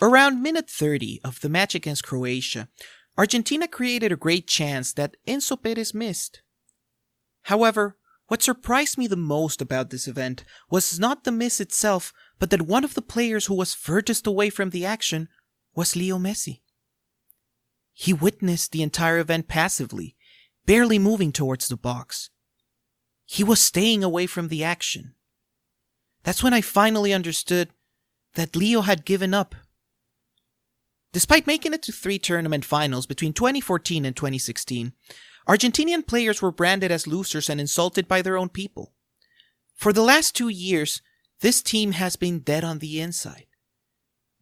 Around minute 30 of the match against Croatia, Argentina created a great chance that Enzo Perez missed. However, what surprised me the most about this event was not the miss itself, but that one of the players who was furthest away from the action was Leo Messi. He witnessed the entire event passively, barely moving towards the box. He was staying away from the action. That's when I finally understood that Leo had given up. Despite making it to 3 tournament finals between 2014 and 2016, Argentinian players were branded as losers and insulted by their own people. For the last 2 years, this team has been dead on the inside.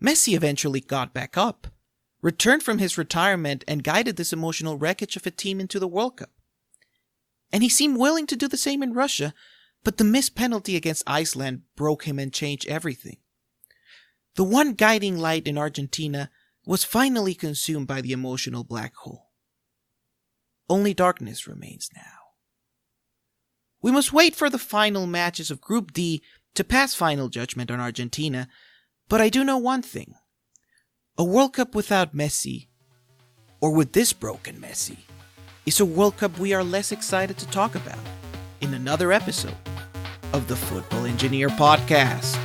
Messi eventually got back up, returned from his retirement, and guided this emotional wreckage of a team into the World Cup. And he seemed willing to do the same in Russia, but the missed penalty against Iceland broke him and changed everything. The one guiding light in Argentina was finally consumed by the emotional black hole. Only darkness remains now. We must wait for the final matches of Group D to pass final judgment on Argentina, but I do know one thing. A World Cup without Messi, or with this broken Messi, is a World Cup we are less excited to talk about in another episode of the Football Engineer Podcast.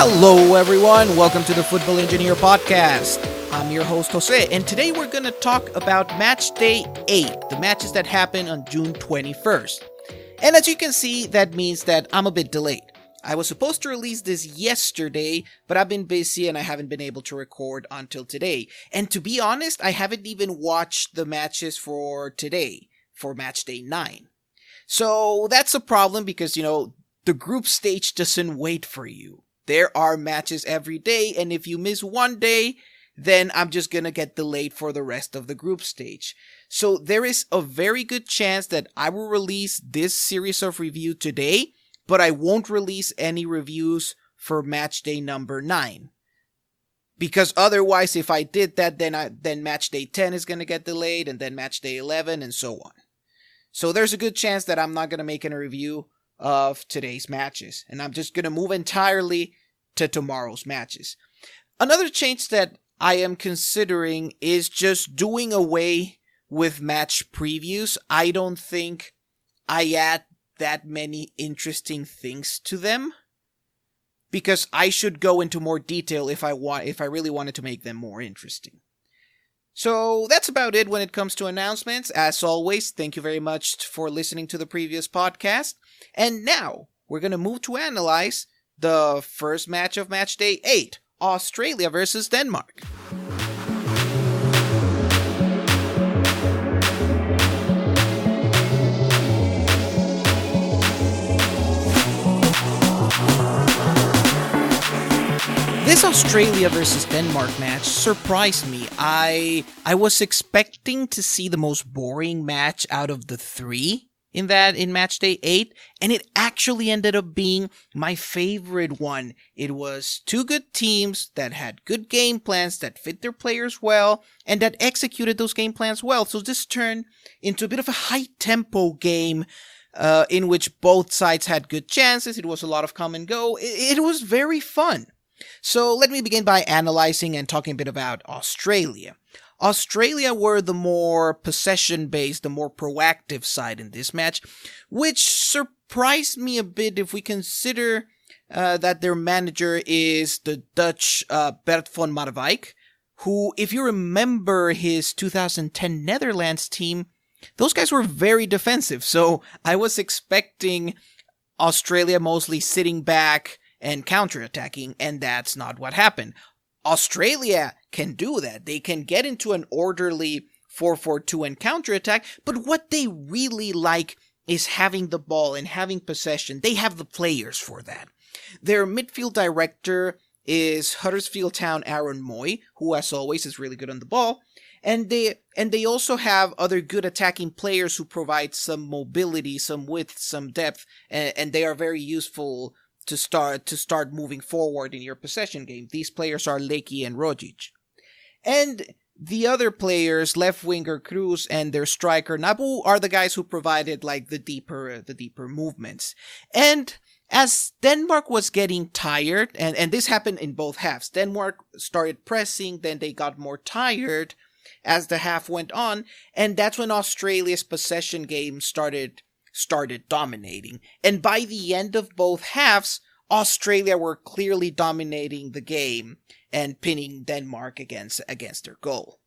Hello everyone, welcome to the Football Engineer Podcast. I'm your host Jose, and today we're going to talk about Matchday 8, the matches that happen on June 21st. And as you can see, that means that I'm a bit delayed. I was supposed to release this yesterday, but I've been busy and I haven't been able to record until today. And to be honest, I haven't even watched the matches for today, for Matchday 9. So that's a problem because, the group stage doesn't wait for you. There are matches every day, and if you miss one day, then I'm just gonna get delayed for the rest of the group stage. So there is a very good chance that I will release this series of review today, but I won't release any reviews for Matchday number 9. Because otherwise, if I did that, then Matchday 10 is gonna get delayed, and then Matchday 11, and so on. So there's a good chance that I'm not gonna make a review of today's matches, and I'm just going to move entirely to tomorrow's matches. Another change that I am considering is just doing away with match previews. I don't think I add that many interesting things to them, because I should go into more detail if I really wanted to make them more interesting. So that's about it when it comes to announcements. As always, thank you very much for listening to the previous podcast. And now, we're going to move to analyze the first match of Matchday 8, Australia versus Denmark. This Australia versus Denmark match surprised me. I was expecting to see the most boring match out of the 3 in Matchday 8, and it actually ended up being my favorite one. It was 2 good teams that had good game plans, that fit their players well, and that executed those game plans well. So this turned into a bit of a high-tempo game in which both sides had good chances. It was a lot of come and go. It was very fun. So let me begin by analyzing and talking a bit about Australia. Australia were the more possession-based, the more proactive side in this match, which surprised me a bit if we consider that their manager is the Dutch Bert van Marwijk, who, if you remember his 2010 Netherlands team, those guys were very defensive. So I was expecting Australia mostly sitting back and counterattacking, and that's not what happened. Australia can do that. They can get into an orderly 4-4-2 and counterattack, but what they really like is having the ball and having possession. They have the players for that. Their midfield director is Huddersfield Town Aaron Moy, who as always is really good on the ball, And they also have other good attacking players who provide some mobility, some width, some depth, and they are very useful to start moving forward in your possession game. These players are Leki and Rogic. And the other players, left winger Cruz and their striker Nabu, are the guys who provided like the deeper movements. And as Denmark was getting tired, and this happened in both halves, Denmark started pressing, then they got more tired as the half went on, and that's when Australia's possession game started dominating. And by the end of both halves, Australia were clearly dominating the game and pinning Denmark against their goal.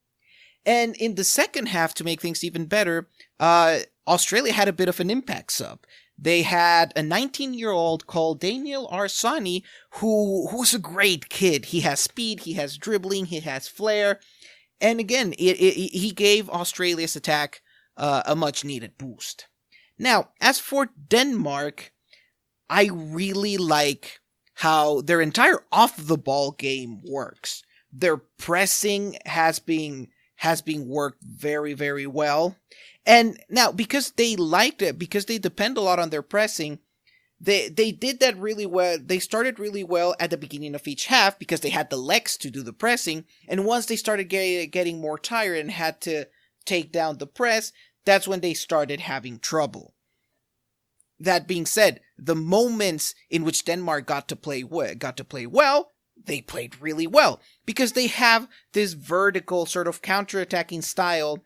And in the second half, to make things even better, Australia had a bit of an impact sub. They had a 19-year-old called Daniel Arsani, who's a great kid. He has speed, he has dribbling, he has flair. And again, he gave Australia's attack a much-needed boost. Now, as for Denmark, I really like how their entire off-the-ball game works. Their pressing has been worked very, very well. And now, because they liked it, because they depend a lot on their pressing, they did that really well. They started really well at the beginning of each half because they had the legs to do the pressing. And once they started getting more tired and had to take down the press, that's when they started having trouble. That being said, the moments in which Denmark got to play well, they played really well because they have this vertical sort of counter-attacking style,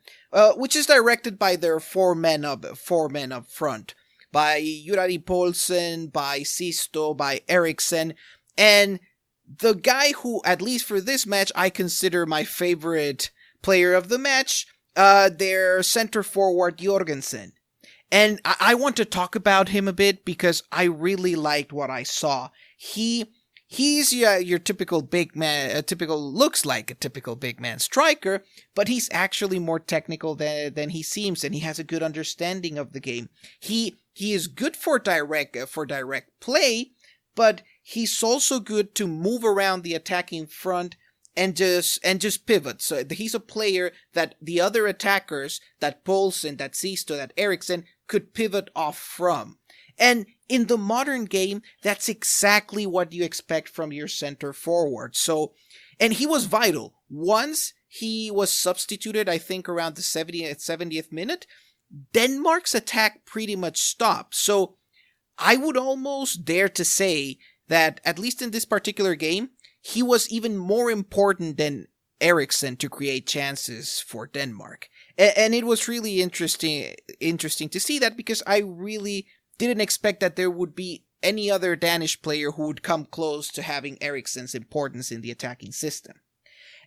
which is directed by their four men up front, by Jurari Poulsen, by Sisto, by Eriksen, and the guy who, at least for this match, I consider my favorite player of the match, their center forward Jorgensen. And I want to talk about him a bit because I really liked what I saw. He's your typical big man, looks like a typical big man striker, but he's actually more technical than he seems, and he has a good understanding of the game. He is good for direct play, but he's also good to move around the attacking front and just pivot. So he's a player that the other attackers, that Poulsen, that Sisto, that Eriksen, could pivot off from. And in the modern game, that's exactly what you expect from your center forward. So, and he was vital. Once he was substituted, I think around the 70th minute, Denmark's attack pretty much stopped. So I would almost dare to say that, at least in this particular game, he was even more important than Eriksen to create chances for Denmark. And it was really interesting to see that, because I really didn't expect that there would be any other Danish player who would come close to having Eriksen's importance in the attacking system.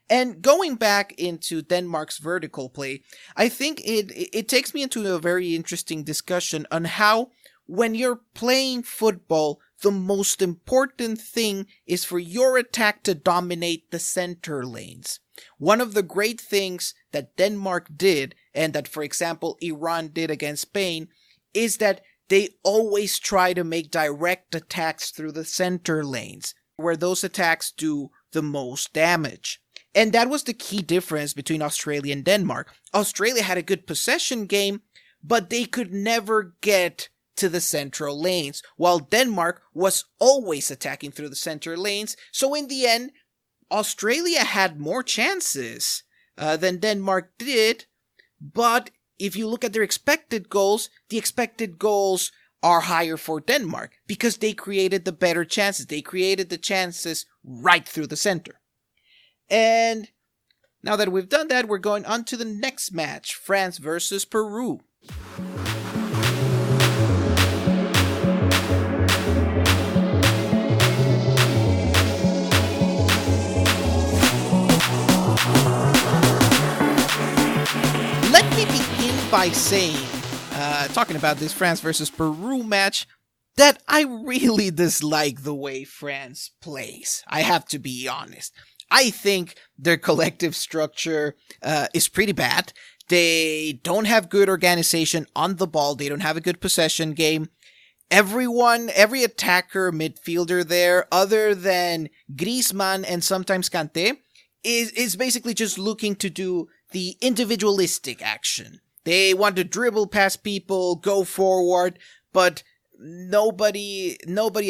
And going back into Denmark's vertical play, I think it takes me into a very interesting discussion on how, when you're playing football, the most important thing is for your attack to dominate the center lanes. One of the great things that Denmark did, and that, for example, Iran did against Spain, is that they always try to make direct attacks through the center lanes, where those attacks do the most damage. And that was the key difference between Australia and Denmark. Australia had a good possession game, but they could never get to the central lanes, while Denmark was always attacking through the center lanes. So in the end, Australia had more chances than Denmark did, but if you look at their expected goals, the expected goals are higher for Denmark because they created the better chances. They created the chances right through the center. And now that we've done that, we're going on to the next match, France versus Peru. Let me begin by saying, talking about this France versus Peru match, that I really dislike the way France plays. I have to be honest. I think their collective structure is pretty bad. They don't have good organization on the ball. They don't have a good possession game. Every attacker, midfielder there, other than Griezmann and sometimes Kanté, is basically just looking to do the individualistic action. They want to dribble past people, go forward, but nobody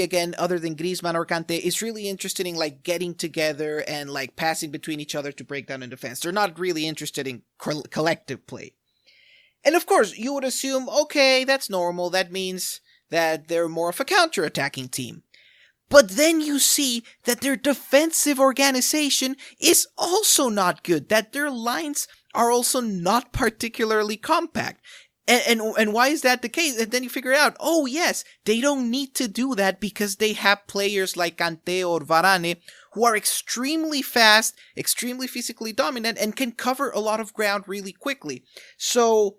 again, other than Griezmann or Kante, is really interested in like getting together and like passing between each other to break down in defense. They're not really interested in collective play. And of course, you would assume, okay, that's normal. That means that they're more of a counter-attacking team. But then you see that their defensive organization is also not good, that their lines are also not particularly compact. And why is that the case? And then you figure out, oh yes, they don't need to do that because they have players like Kante or Varane who are extremely fast, extremely physically dominant, and can cover a lot of ground really quickly. So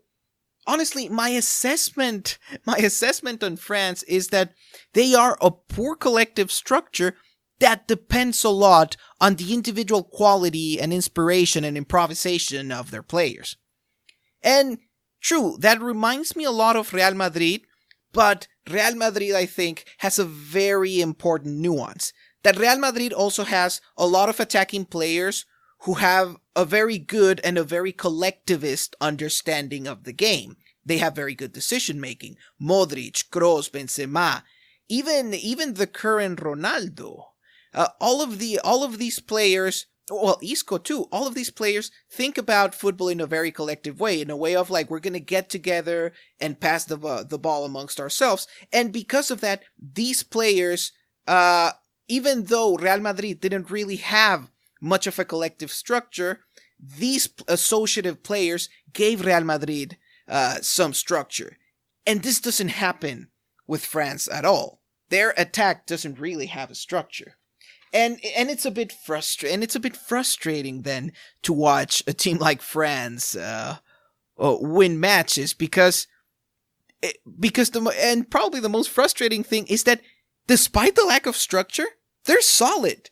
honestly, my assessment on France is that they are a poor collective structure that depends a lot on the individual quality and inspiration and improvisation of their players. And true, that reminds me a lot of Real Madrid, but Real Madrid, I think, has a very important nuance. That Real Madrid also has a lot of attacking players who have a very good and a very collectivist understanding of the game. They have very good decision making. Modric, Kroos, Benzema, even the current Ronaldo. All of these players, well, Isco too, all of these players think about football in a very collective way, in a way of like, we're going to get together and pass the ball amongst ourselves. And because of that, these players, even though Real Madrid didn't really have much of a collective structure, these associative players gave Real Madrid some structure. And this doesn't happen with France at all. Their attack doesn't really have a structure. And it's a bit frustrating then to watch a team like France win matches because probably the most frustrating thing is that despite the lack of structure, they're solid.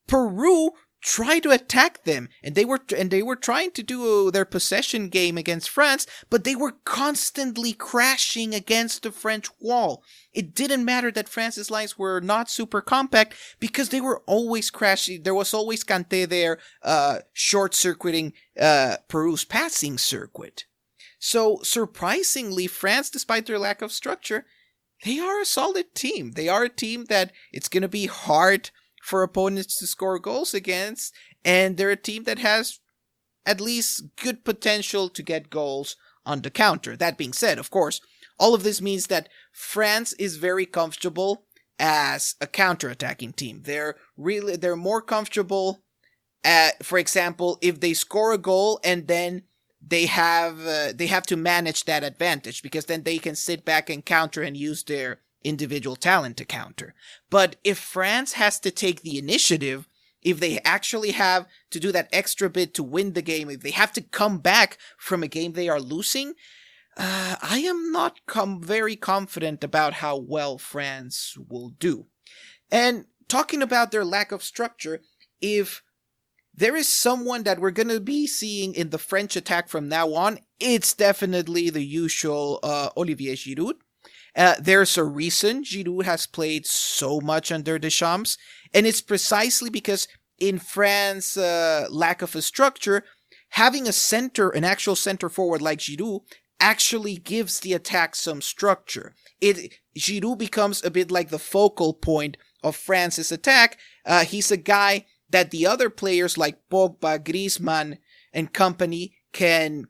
Peru tried to attack them, and they were trying to do their possession game against France, but they were constantly crashing against the French wall. It didn't matter that France's lines were not super compact because they were always crashing. There was always Kante there, short-circuiting Peru's passing circuit. So surprisingly, France, despite their lack of structure, they are a solid team. They are a team that it's going to be hard for opponents to score goals against, and they're a team that has at least good potential to get goals on the counter. That being said, of course, all of this means that France is very comfortable as a counter-attacking team. They're more comfortable for example, if they score a goal and then they have to manage that advantage, because then they can sit back and counter and use their individual talent to counter. But if France has to take the initiative, if they actually have to do that extra bit to win the game, if they have to come back from a game they are losing, I am not very confident about how well France will do. And talking about their lack of structure, if there is someone that we're going to be seeing in the French attack from now on, it's definitely the usual Olivier Giroud. There's a reason Giroud has played so much under Deschamps, and it's precisely because in France's lack of a structure, having an actual center forward like Giroud actually gives the attack some structure. Giroud becomes a bit like the focal point of France's attack. He's a guy that the other players like Pogba, Griezmann, and company can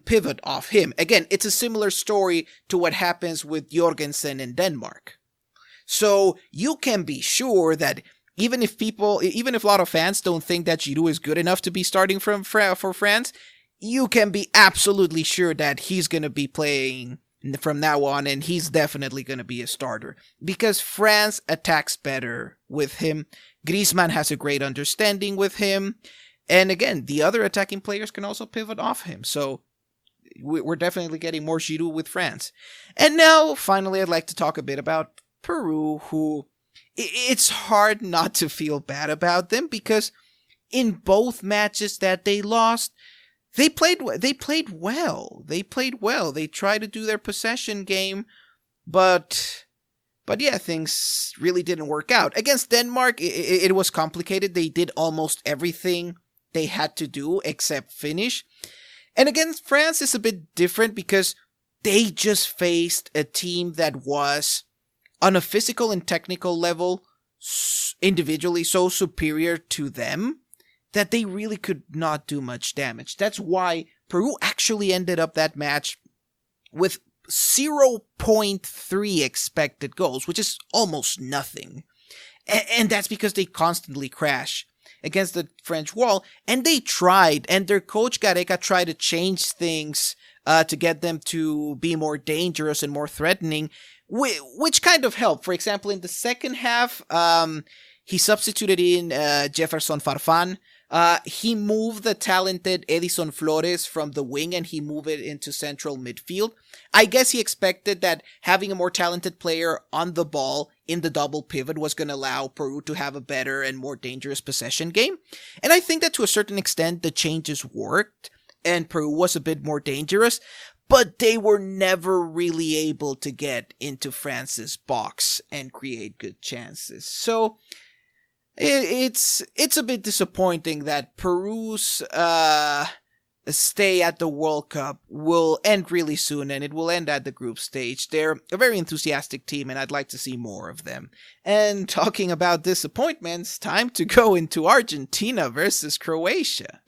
pivot off him. Again, it's a similar story to what happens with Jorgensen in Denmark. So you can be sure that even if a lot of fans don't think that Giroud is good enough to be starting for France, you can be absolutely sure that he's going to be playing from now on, and he's definitely going to be a starter, because France attacks better with him. Griezmann has a great understanding with him. And again, the other attacking players can also pivot off him. So we're definitely getting more Giroud with France. And now, finally, I'd like to talk a bit about Peru, who it's hard not to feel bad about them, because in both matches that they lost, they played well. They tried to do their possession game, but yeah, things really didn't work out. Against Denmark, it was complicated. They did almost everything they had to do except finish. And against France is a bit different because they just faced a team that was, on a physical and technical level, individually so superior to them that they really could not do much damage. That's why Peru actually ended up that match with 0.3 expected goals, which is almost nothing. And that's because they constantly crash against the French wall, and they tried, and their coach Gareca tried to change things to get them to be more dangerous and more threatening, which kind of helped. For example, in the second half, he substituted in Jefferson Farfan. He moved the talented Edison Flores from the wing and he moved it into central midfield. I guess he expected that having a more talented player on the ball in the double pivot was going to allow Peru to have a better and more dangerous possession game. And I think that to a certain extent the changes worked and Peru was a bit more dangerous, but they were never really able to get into France's box and create good chances. So it's a bit disappointing that Peru's stay at the World Cup will end really soon, and it will end at the group stage. They're a very enthusiastic team, and I'd like to see more of them. And talking about disappointments, time to go into Argentina versus Croatia.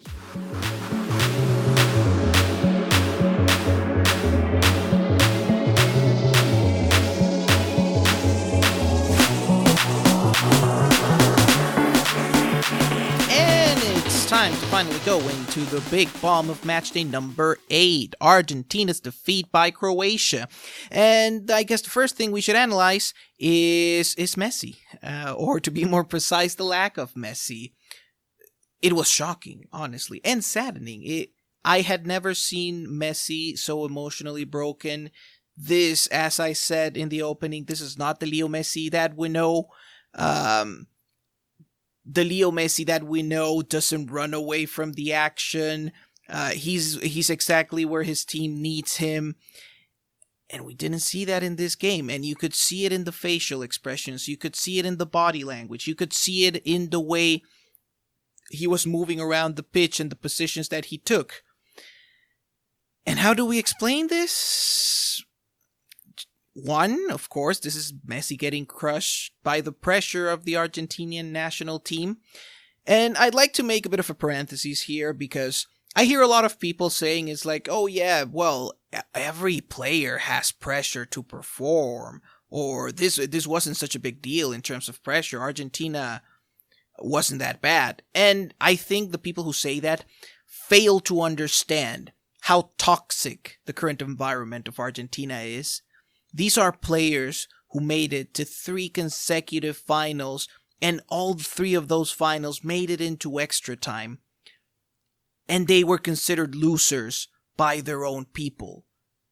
Time to finally go into the big bomb of matchday number 8, Argentina's defeat by Croatia. And I guess the first thing we should analyze is Messi, or to be more precise, the lack of Messi. It was shocking, honestly, and saddening. I had never seen Messi so emotionally broken. This, as I said in the opening, this is not the Leo Messi that we know. The Leo Messi that we know doesn't run away from the action. He's exactly where his team needs him. And we didn't see that in this game. And you could see it in the facial expressions. You could see it in the body language. You could see it in the way he was moving around the pitch and the positions that he took. And how do we explain this? One, of course, this is Messi getting crushed by the pressure of the Argentinian national team. And I'd like to make a bit of a parenthesis here because I hear a lot of people saying it's like, oh yeah, well, every player has pressure to perform, or this wasn't such a big deal in terms of pressure. Argentina wasn't that bad. And I think the people who say that fail to understand how toxic the current environment of Argentina is. These are players who made it to 3 consecutive finals, and all 3 of those finals made it into extra time. And they were considered losers by their own people.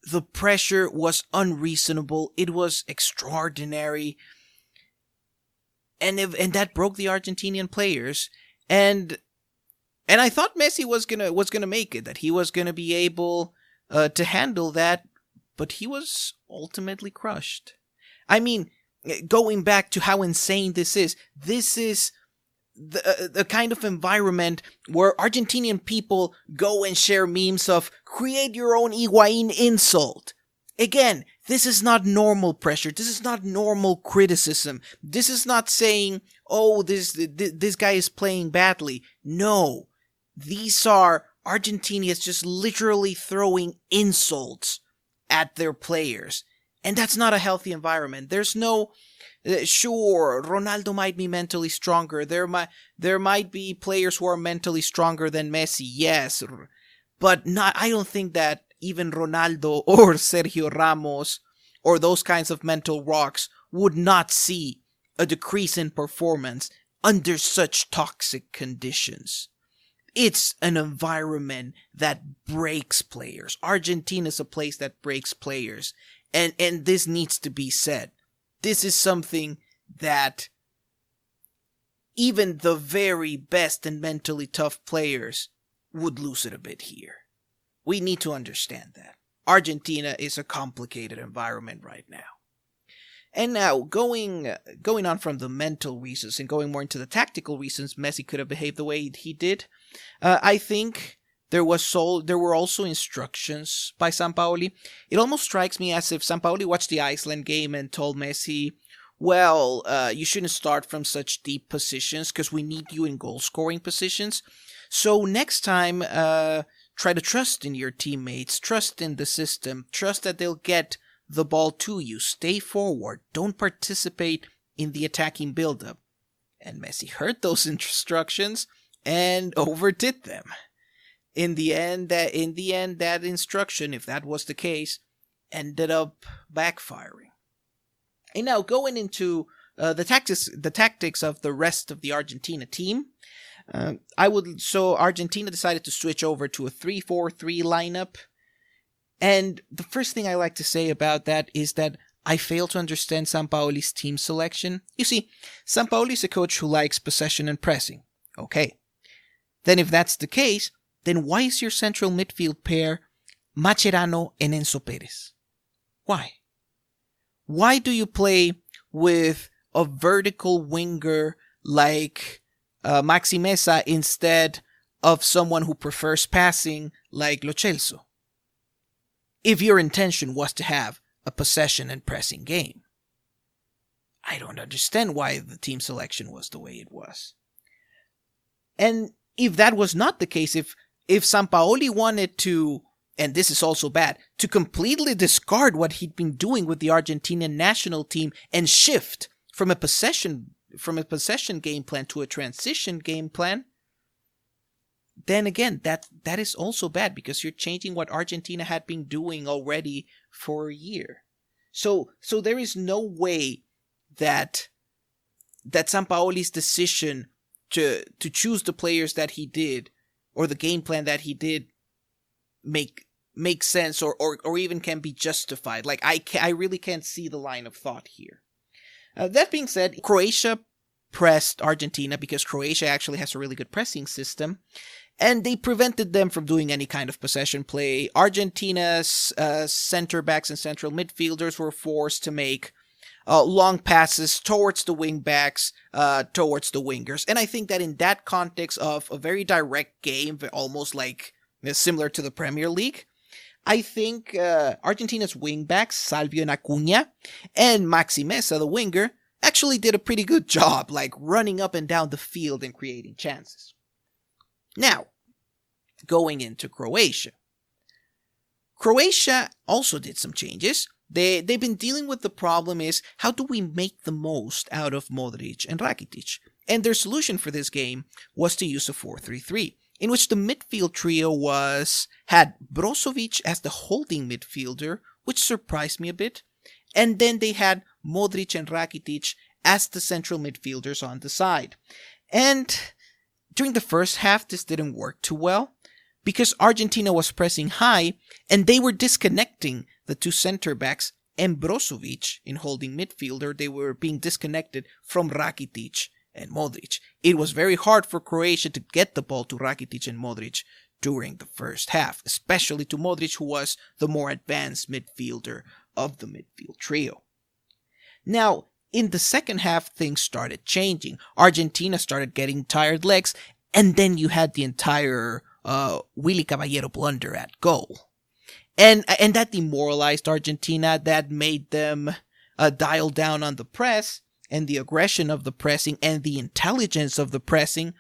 The pressure was unreasonable. It was extraordinary. And that broke the Argentinian players. And I thought Messi was gonna make it, that he was gonna be able to handle that. But he was ultimately crushed. I mean, going back to how insane this is the kind of environment where Argentinian people go and share memes of create your own Higuain insult. Again, this is not normal pressure. This is not normal criticism. This is not saying, oh, this guy is playing badly. No, these are Argentinians just literally throwing insults at their players. And that's not a healthy environment. There's no, sure, Ronaldo might be mentally stronger. There might be players who are mentally stronger than Messi, yes. But I don't think that even Ronaldo or Sergio Ramos or those kinds of mental rocks would not see a decrease in performance under such toxic conditions. It's an environment that breaks players. Argentina is a place that breaks players. And this needs to be said. This is something that even the very best and mentally tough players would lose it a bit here. We need to understand that. Argentina is a complicated environment right now. And now, going on from the mental reasons and going more into the tactical reasons Messi could have behaved the way he did, I think there were also instructions by Sampaoli. It almost strikes me as if Sampaoli watched the Iceland game and told Messi, well, you shouldn't start from such deep positions because we need you in goal-scoring positions. So next time, try to trust in your teammates, trust in the system, trust that they'll get the ball to you, stay forward, don't participate in the attacking build-up. And Messi heard those instructions and overdid them. In the end, that instruction, if that was the case, ended up backfiring. And now going into the tactics of the rest of the Argentina team, Argentina decided to switch over to a 3-4-3 lineup. And the first thing I like to say about that is that I fail to understand Sampaoli's team selection. You see, Sampaoli is a coach who likes possession and pressing. Okay. Then if that's the case, then why is your central midfield pair Mascherano and Enzo Perez? Why? Why do you play with a vertical winger like Maxi Meza instead of someone who prefers passing like Lo Celso? If your intention was to have a possession and pressing game. I don't understand why the team selection was the way it was. And if that was not the case, if Sampaoli wanted to, and this is also bad, to completely discard what he'd been doing with the Argentinian national team and shift from a possession game plan to a transition game plan, then again, that is also bad because you're changing what Argentina had been doing already for a year. So there is no way that Sampaoli's decision to choose the players that he did or the game plan that he did make sense or even can be justified. Like I really can't see the line of thought here. That being said, Croatia pressed Argentina because Croatia actually has a really good pressing system. And they prevented them from doing any kind of possession play. Argentina's center backs and central midfielders were forced to make long passes towards the wing backs, towards the wingers. And I think that in that context of a very direct game, almost like similar to the Premier League, I think Argentina's wing backs, Salvio and Acuña, and Maxi Meza, the winger, actually did a pretty good job, like running up and down the field and creating chances. Now, going into Croatia. Croatia also did some changes. They've been dealing with the problem is, how do we make the most out of Modric and Rakitic? And their solution for this game was to use a 4-3-3, in which the midfield trio had Brozovic as the holding midfielder, which surprised me a bit, and then they had Modric and Rakitic as the central midfielders on the side. And during the first half, this didn't work too well because Argentina was pressing high and they were disconnecting the two center backs and Brozovic in holding midfielder. They were being disconnected from Rakitic and Modric. It was very hard for Croatia to get the ball to Rakitic and Modric during the first half, especially to Modric, who was the more advanced midfielder of the midfield trio. Now, in the second half, things started changing. Argentina started getting tired legs, and then you had the entire Willy Caballero blunder at goal. And that demoralized Argentina. That made them dial down on the press and the aggression of the pressing and the intelligence of the pressing.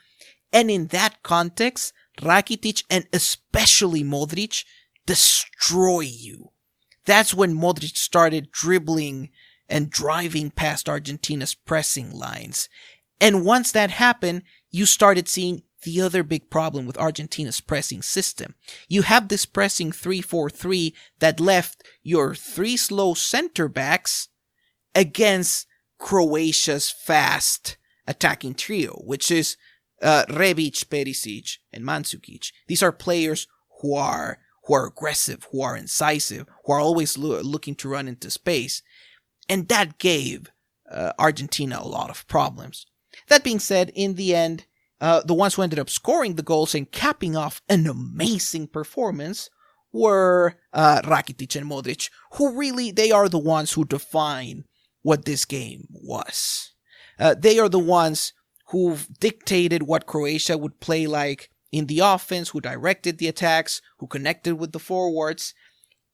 And in that context, Rakitic and especially Modric destroy you. That's when Modric started dribbling and driving past Argentina's pressing lines. And once that happened, you started seeing the other big problem with Argentina's pressing system. You have this pressing 3-4-3 that left your three slow center backs against Croatia's fast attacking trio, which is Rebic, Perisic, and Mandzukic. These are players who are aggressive, who are incisive, who are always looking to run into space. And that gave Argentina a lot of problems. That being said, in the end, the ones who ended up scoring the goals and capping off an amazing performance were Rakitic and Modric, who really, they are the ones who define what this game was. They are the ones who dictated what Croatia would play like in the offense, who directed the attacks, who connected with the forwards.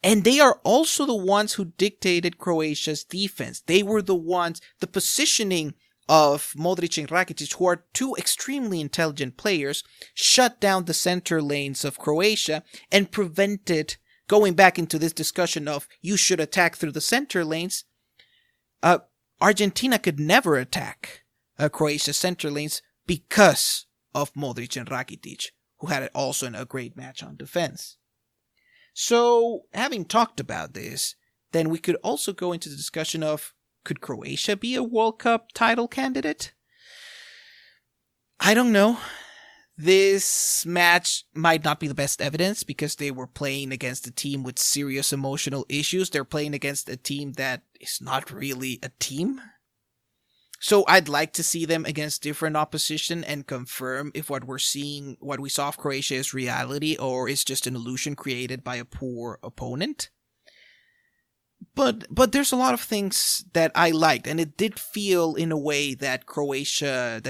And they are also the ones who dictated Croatia's defense. They were the ones, the positioning of Modric and Rakitic, who are two extremely intelligent players, shut down the center lanes of Croatia and prevented, going back into this discussion of you should attack through the center lanes, Argentina could never attack Croatia's center lanes because of Modric and Rakitic, who had also a great match on defense. So, having talked about this, then we could also go into the discussion of, could Croatia be a World Cup title candidate? I don't know. This match might not be the best evidence because they were playing against a team with serious emotional issues. They're playing against a team that is not really a team. So I'd like to see them against different opposition and confirm if what we saw of Croatia is reality or is just an illusion created by a poor opponent. But there's a lot of things that I liked, and it did feel in a way that Croatia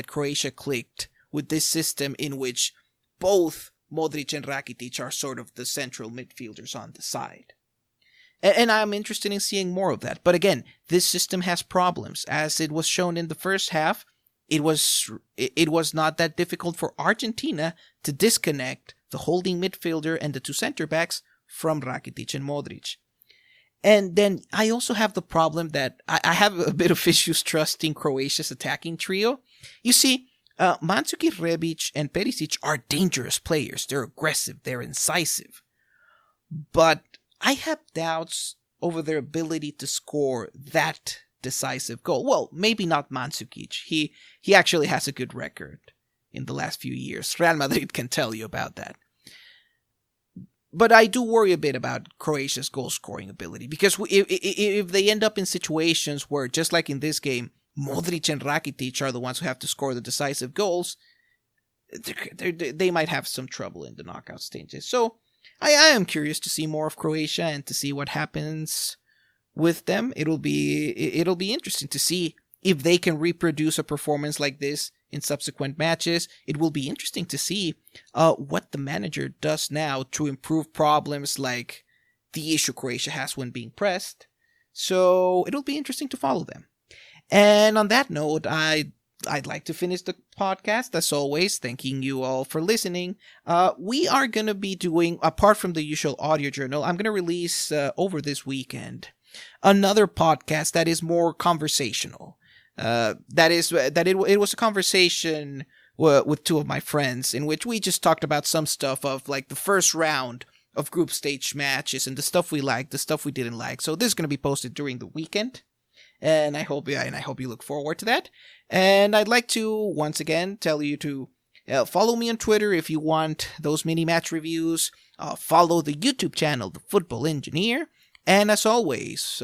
clicked with this system in which both Modric and Rakitic are sort of the central midfielders on the side. And I'm interested in seeing more of that. But again, this system has problems. As it was shown in the first half, it was not that difficult for Argentina to disconnect the holding midfielder and the two center backs from Rakitic and Modric. And then I also have the problem that I have a bit of issues trusting Croatia's attacking trio. You see, Mandzukic, Rebic, and Perisic are dangerous players. They're aggressive. They're incisive. But I have doubts over their ability to score that decisive goal. Well, maybe not Mandzukic. He actually has a good record in the last few years. Real Madrid can tell you about that. But I do worry a bit about Croatia's goal-scoring ability, because if they end up in situations where, just like in this game, Modric and Rakitic are the ones who have to score the decisive goals, they might have some trouble in the knockout stages. So I am curious to see more of Croatia and to see what happens with them. It'll be interesting to see if they can reproduce a performance like this in subsequent matches. It will be interesting to see what the manager does now to improve problems like the issue Croatia has when being pressed. So it'll be interesting to follow them. And on that note, I'd like to finish the podcast, as always, thanking you all for listening. We are going to be doing, apart from the usual audio journal, I'm going to release over this weekend another podcast that is more conversational. It was a conversation with two of my friends in which we just talked about some stuff of like the first round of group stage matches and the stuff we liked, the stuff we didn't like. So this is going to be posted during the weekend, and I hope you look forward to that. And I'd like to once again tell you to follow me on Twitter if you want those mini match reviews. Follow the YouTube channel, The Football Engineer, and as always,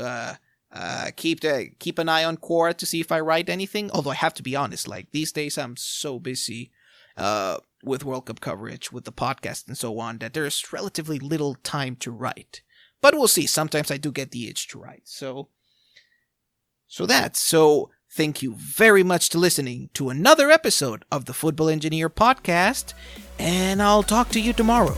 keep an eye on Quora to see if I write anything. Although I have to be honest, like these days I'm so busy with World Cup coverage, with the podcast and so on, that there's relatively little time to write. But we'll see. Sometimes I do get the itch to write. So thank you very much to listening to another episode of the Football Engineer podcast, and I'll talk to you tomorrow.